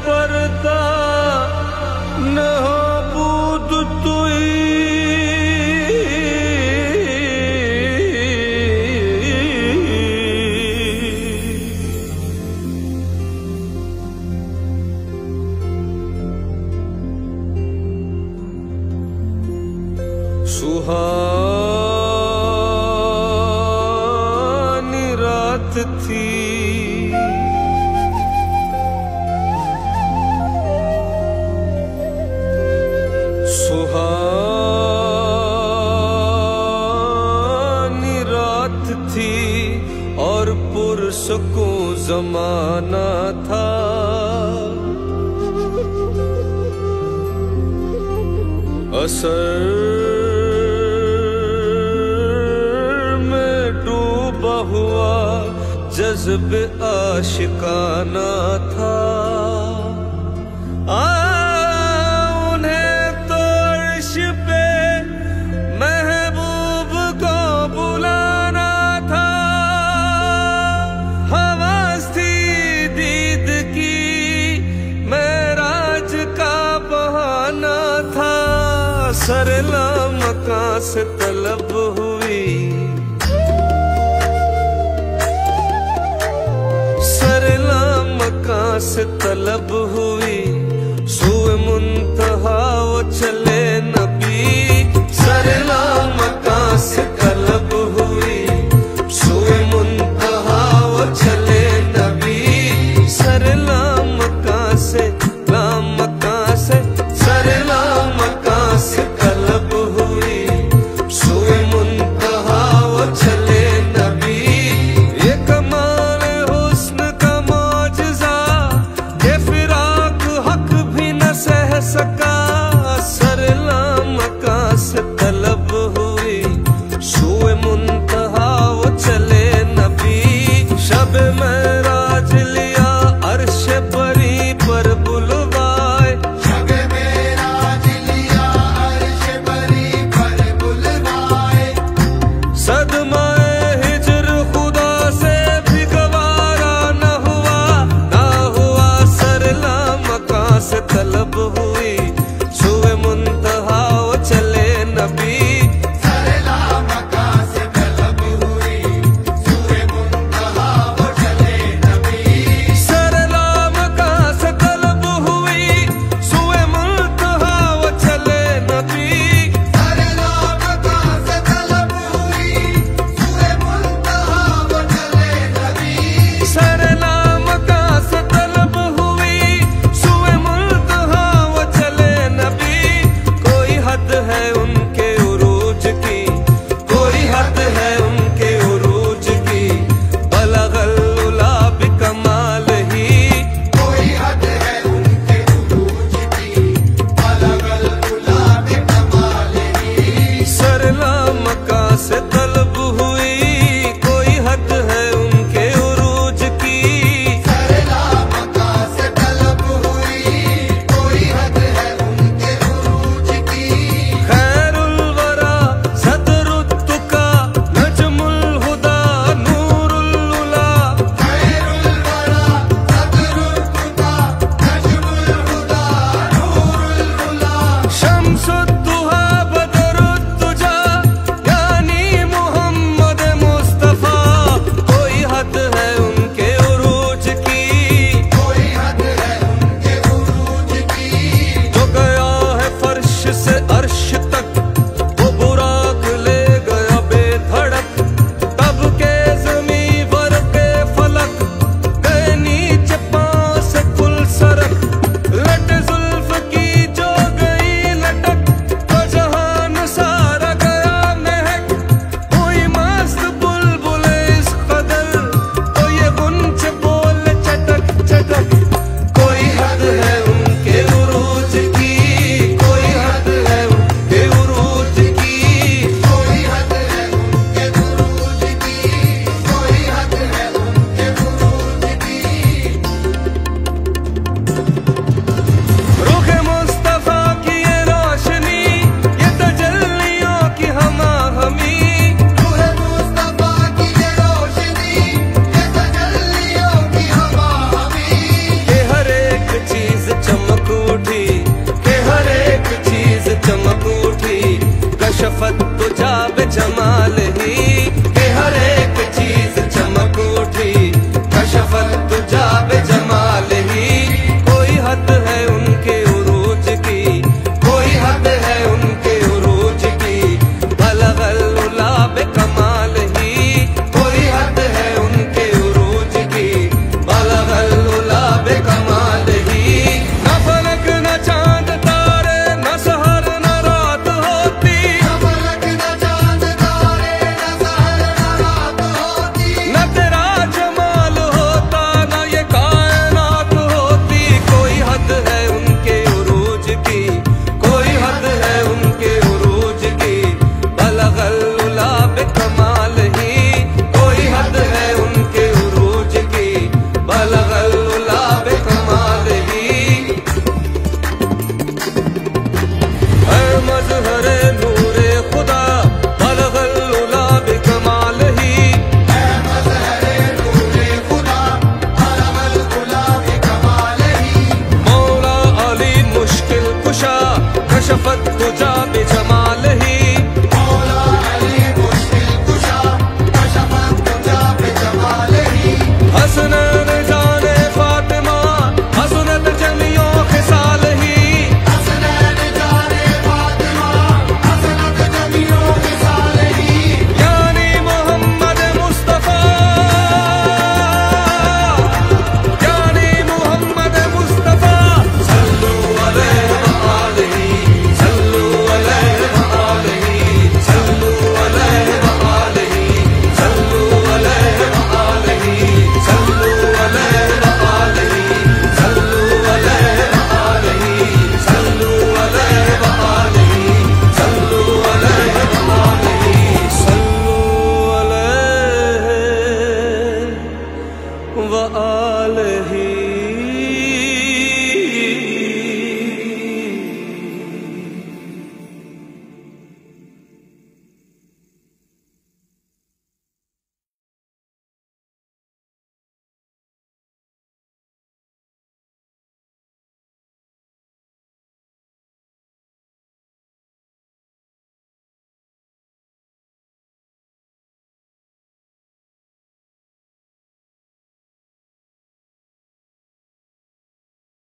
पर्दा न हो बूद तुई। सुहानी रात थी सुहानी रात थी और पुरसको जमाना था। असर में डूबा हुआ जज्बे आशिकाना था। उन्हें तो अर्श पे महबूब को बुलाना था। हवस थी दीद की मेराज का बहाना था। सरला मकां से तलब हुई, सरला मकां से तलब हुई। सुए मुंतहा वो चले नबी, सरला मकां से तलब हुई। सुए मुंतहा वो चले नबी, सरला मकां से सरला मकां से तलब हुई। सुए मुंतहा वो चले नबी। ये कमाल हुस्न का मौजज़ा ये फिराक हक भी न सह सका। सरला मकां से तलब हुई, सुए मुंतहा वो चले नबी। शब मेराज लिया अर्श परी पर बुलवाए, शब मेराज लिया अर्श परी पर बुलवाए। सदमाए हिजर खुदा से भी गवारा न हुआ, सरला मकां से तलब हुई।